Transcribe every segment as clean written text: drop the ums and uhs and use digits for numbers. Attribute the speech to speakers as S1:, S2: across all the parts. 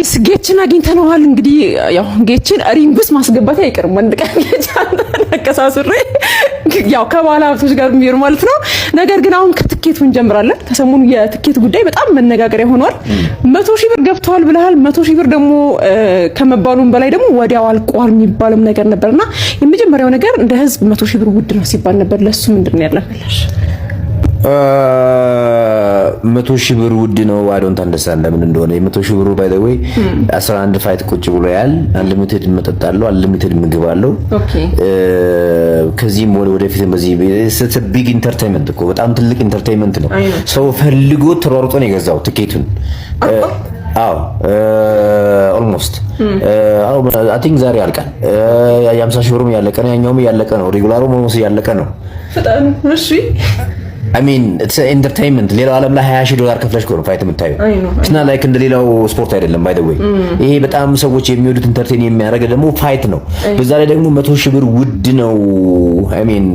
S1: ጋይስ ጌችን አግኝተነዋል። እንግዲህ ያው ጌችን ሪንግስ ማስገባት አይቀርም አንድ ቀን ጌቻን ተከሳስሬ ያው ከባለ ሀብቶች ጋር የሚሄድ ማለት ነው። ነገር ግን አሁን ከትኬቱ እንጀምራለን። ከሰሞኑ የትኬት ጉዳይ በጣም መነጋገሪያ ሆኗል። 100,000 ብር ገብተዋል ብለሃል። 100,000 ብር ደግሞ ከመባሉም በላይ ደግሞ ወዲያው አልቋል የሚባልም ነገር ነበርና የመጀመሪያው ነገር እንደ ህዝብ 100,000 ብር ውድ ነው ሲባል ነበር። ለሱ ምንድነው ያለፈለሽ?
S2: 100,000 ብር ውድ ነው። አይ ዶንት አንደርስታንድ ለምን እንደሆነ 100,000 ብሩ ባይ ዘ ዌይ 11 ፋይት ቁጭ ብሎ ያል አንሊሚትድ መጠጥ አለው፣ አንሊሚትድ ምግብ አለው። ኦኬ ከዚህም ወደፊት በዚህ ቢግ ኢንተርቴይንመንት እኮ በጣም ትልቅ ኢንተርቴይንመንት ነው። ሰው ፈልጎ ተሯርጦ ነው የገዛው ትኬቱን። አዎ ኦልሞስት አይ ቲንክ ዛሬ ያልቃል። የ50,000 ብሩም ያለቀ ነው፣ ያኛውም ያለቀ ነው፣ ሬጉላሩም ኦልሞስት ያለቀ ነው።
S1: ፈጣን እሺ
S2: I mean it's entertainment ሌላው ዓለም ላይ $20,000 ከፍለሽ ነው ፋይት የምታዩ እና ላይክ እንደ ሌላው ስፖርት አይደለም ባይ ዘ ዌይ። ይሄ በጣም ሰዎች የሚወዱት ኢንተርቴይን የሚያደርግ ደግሞ ፋይት ነው። በዛ ላይ ደግሞ 100,000 ብር ውድ ነው። I mean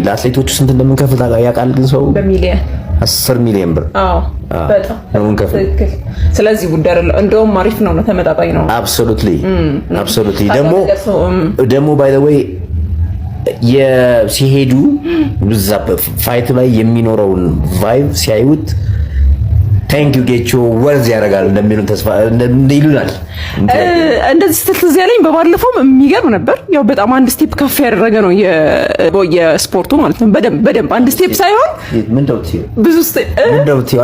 S2: ለአትሌቶቹ ስንት እንደምንከፍል ያውቃል ግን ሰው
S1: በሚሊዮን
S2: 10 ሚሊዮን ብር
S1: በጣም ትክክል። ስለዚህ ጉዳይ አይደለም እንደውም አሪፍ ነው፣ ተመጣጣኝ ነው። አብሶሉትሊ
S2: ደግሞ ባይ ዘ ዌይ ሲሄዱ ብዛ ፋይት ላይ የሚኖረውን ቫይብ ሲያዩት ታንክ ዩ ጌቾ ወርዝ ያደርጋል እንደሚሉን ተስፋ ይሉናል።
S1: እንደዚህ ስትል ያለኝ በባለፈው የሚገርም ነበር። ያው በጣም አንድ ስቴፕ ከፍ ያደረገ ነው የስፖርቱ ማለት ነው። በደንብ አንድ ስቴፕ ሳይሆን
S2: ምን ደውት
S1: ብዙ ስቴፕ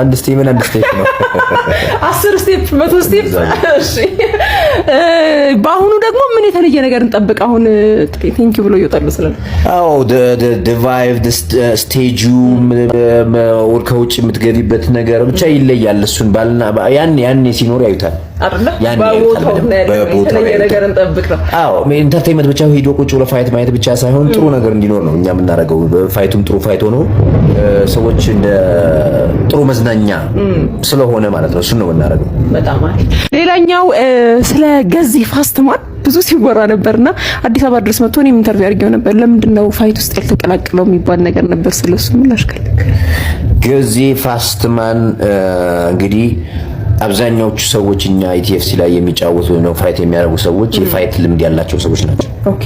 S2: አንድ ስቴፕ ነው
S1: 10 ስቴፕ 100 ስቴፕ። እሺ በአሁኑ ደግሞ ምን የተለየ ነገር እንጠብቅ? አሁን ታንክ ዩ ብሎ ይወጣሉ ስላለ
S2: አዎ the vibe the stage ከውጭ የምትገቢበት ነገር ብቻ ይለያል። እሱን ባልና ያን ሲኖር ያዩታል
S1: አይደለ? በቦታው ነገር እንጠብቅ ነው።
S2: አዎ ኢንተርቴይንመንት ብቻ ሄዶ ቁጭ ብሎ ፋይት ማየት ብቻ ሳይሆን ጥሩ ነገር እንዲኖር ነው እኛ የምናደርገው። ፋይቱም ጥሩ ፋይት ሆኖ ሰዎች እንደ ጥሩ መዝናኛ ስለሆነ ማለት ነው እሱን ነው የምናደርገው።
S1: በጣም አሪፍ። ሌላኛው ስለ ገዚ ፋስትማን ብዙ ሲወራ ነበርና አዲስ አበባ ድረስ መጥቶ እኔም ኢንተርቪው አድርጌው ነበር። ለምንድነው ፋይት ውስጥ ያልተቀላቀለው የሚባል ነገር ነበር። ስለሱ ምላሽ ከለከ
S2: ገዚ ፋስትማን እንግዲህ አብዛኛዎቹ ሰዎች እኛ ኢቲኤፍሲ ላይ የሚጫወቱ ነው ፋይት የሚያደርጉ ሰዎች የፋይት ልምድ ያላቸው ሰዎች ናቸው።
S1: ኦኬ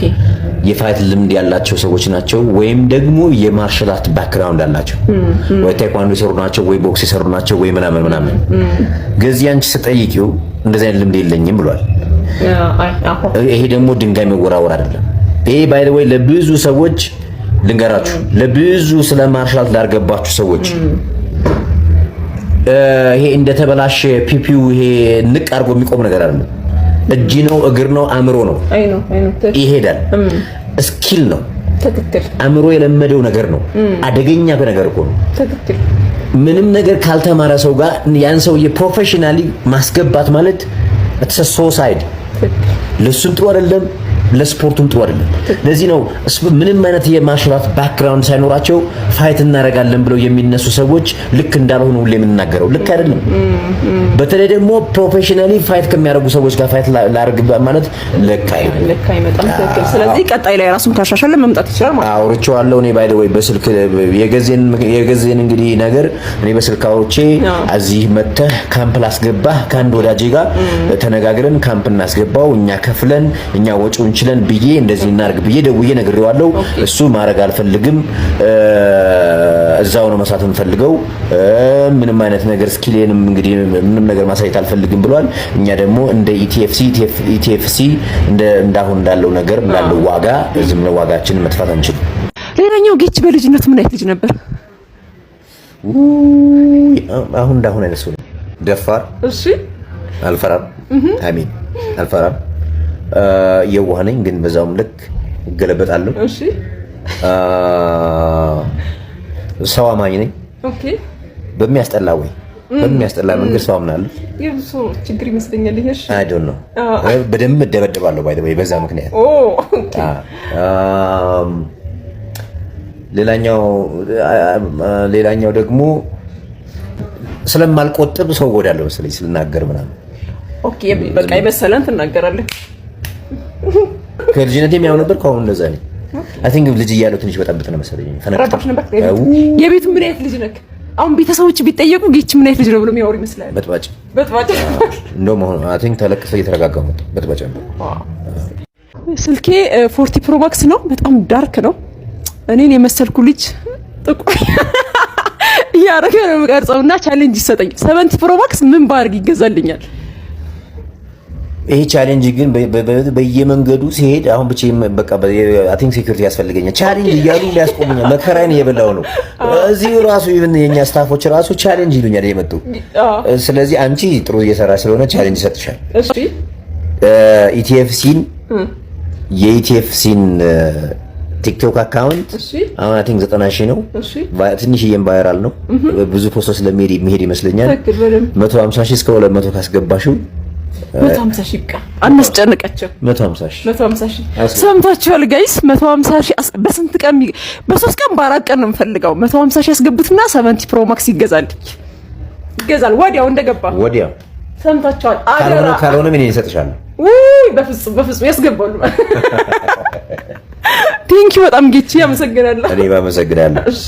S2: የፋይት ልምድ ያላቸው ሰዎች ናቸው፣ ወይም ደግሞ የማርሻል አርት ባክግራውንድ አላቸው። ወይ ታይኳንዶ የሰሩ ናቸው፣ ወይ ቦክስ የሰሩ ናቸው፣ ወይ ምናምን። ገዚ አንቺ ስጠይቂው እንደዚህ አይነት ልምድ የለኝም ብሏል። ይሄ ደግሞ ድንጋይ መወራወር አይደለም። ይሄ ባይ ዘ ዌይ ለብዙ ሰዎች ልንገራችሁ፣ ለብዙ ስለ ማርሻል አርት ላርገባችሁ ሰዎች ይሄ እንደተበላሸ ፒፒው ይሄ ንቅ አርጎ የሚቆም ነገር አይደለም። እጅ ነው፣ እግር ነው፣ አእምሮ ነው። ይሄዳል። ስኪል ነው።
S1: ትክክል።
S2: አእምሮ የለመደው ነገር ነው። አደገኛ ነገር እኮ ነው።
S1: ትክክል።
S2: ምንም ነገር ካልተማረ ሰው ጋር ያን ሰው የፕሮፌሽናሊ ማስገባት ማለት ሱሳይድ ለሱም ጥሩ አይደለም፣ ለስፖርቱም ጥሩ አይደለም። ለዚህ ነው ምንም አይነት የማርሻል አርት ባክግራውንድ ሳይኖራቸው ፋይት እናደርጋለን ብለው የሚነሱ ሰዎች ልክ እንዳልሆኑ ሁሌ የምንናገረው ልክ አይደለም። በተለይ ደግሞ ፕሮፌሽናሊ ፋይት ከሚያደርጉ ሰዎች ጋር ፋይት ላደርግ ማለት ልክ አይመጣም።
S1: ትክክል። ስለዚህ ቀጣይ ላይ ራሱን ካሻሻለ መምጣት ይችላል ማለት ነው።
S2: አውርቼዋለሁ እኔ ባይ ዘ ዌይ በስልክ የገዜን እንግዲህ ነገር እኔ በስልክ አውርቼ እዚህ መተህ ካምፕ ላስገባህ ከአንድ ወዳጄ ጋር ተነጋግረን ካምፕ እናስገባው እኛ ከፍለን እኛ ወጪውን ችለን ብዬ እንደዚህ እናርግ ብዬ ደውዬ ነግሬዋለሁ። እሱ ማድረግ አልፈልግም፣ እዛው ነው መስራት እንፈልገው፣ ምንም አይነት ነገር ስኪሌንም እንግዲህ ምንም ነገር ማሳየት አልፈልግም ብሏል። እኛ ደግሞ እንደ ኢቲኤፍሲ እንዳሁን እንዳለው ነገር እንዳለው ዋጋ ዝም ነው ዋጋችንን መጥፋት አንችልም።
S1: ሌላኛው ጌች በልጅነቱ ምን አይነት ልጅ ነበር?
S2: አሁን እንዳሁን አይነት ሰው ደፋር። እሺ አልፈራም። አሚን አልፈራም። የዋህ ነኝ ግን በዛውም ልክ እገለበጣለሁ። እሺ ሰው አማኝ ነኝ። ኦኬ በሚያስጠላ መንገድ ሰው አምናለሁ።
S1: የብሶ ችግር ይመስለኛል። እሺ
S2: አይ ዶንት ኖ በደንብ እደበደባለሁ ባይ ዘ ወይ በዛ ምክንያት። ሌላኛው ደግሞ ስለማልቆጥብ ሰው ጎዳለሁ መሰለኝ ስልናገር ምናምን። ኦኬ
S1: በቃ ይበሰለን ትናገራለህ።
S2: ከልጅነቴ የሚያው ነበር ከአሁን እንደዛ ነኝ። አይ ቲንክ ልጅ እያለሁ ትንሽ በጣም ነው መሰለኝ ፈነቀጣሽ
S1: ነበር። የቤቱ ምን አይነት ልጅ ነክ? አሁን ቤተሰቦች ቢጠየቁ ጌች ምን አይነት ልጅ ነው ብሎ የሚያወሩ ይመስላል።
S2: በጥባጭ
S1: እንደውም
S2: አሁን አይ ቲንክ ተለቅሰ እየተረጋጋው ነው። በጥባጭ ነው።
S1: ስልኬ 40 ፕሮ ማክስ ነው። በጣም ዳርክ ነው። እኔን የመሰልኩ ልጅ ጥቁር ያረገ ነው የምቀርጸው እና ቻሌንጅ ይሰጠኝ። 70 ፕሮ ማክስ ምን ባርግ ይገዛልኛል?
S2: ይሄ ቻሌንጅ ግን በየመንገዱ ሲሄድ አሁን ብቻ በቃ አይ ቲንክ ሴኩሪቲ ያስፈልገኛል። ቻሌንጅ እያሉ ሊያስቆሙኛል። መከራዬን እየበላው ነው። እዚህ ራሱ ኢቭን የኛ ስታፎች ራሱ ቻሌንጅ ይሉኛል እየመጡ። ስለዚህ አንቺ ጥሩ እየሰራ ስለሆነ ቻሌንጅ ይሰጥሻል።
S1: እሺ
S2: ኢቲኤፍሲን የኢቲኤፍሲን ቲክቶክ አካውንት አሁን አይ ቲንክ 90,000 ነው። ትንሽዬም ቫይራል ነው። ብዙ ፖስት ስለሚሄድ ይመስለኛል 150,000 እስከ 200 ካስገባሽው
S1: 150,000 ቃ አናስጨንቃቸው።
S2: 150,000
S1: ሰምታችኋል ጋይስ? 150,000 በስንት ቀን? በ3 ቀን በ4 ቀን ነው የምፈልገው። 150,000 ያስገቡትና 70 ፕሮ ማክስ ይገዛል ወዲያው እንደገባ
S2: ወዲያው።
S1: ሰምታችኋል?
S2: ካልሆነ ምን ይሰጥሻል?
S1: ውይ በፍጹም ያስገባሉ። ቴንኪው በጣም ጌቺ ያመሰግናለሁ።
S2: እኔ ባመሰግናለሁ።
S1: እሺ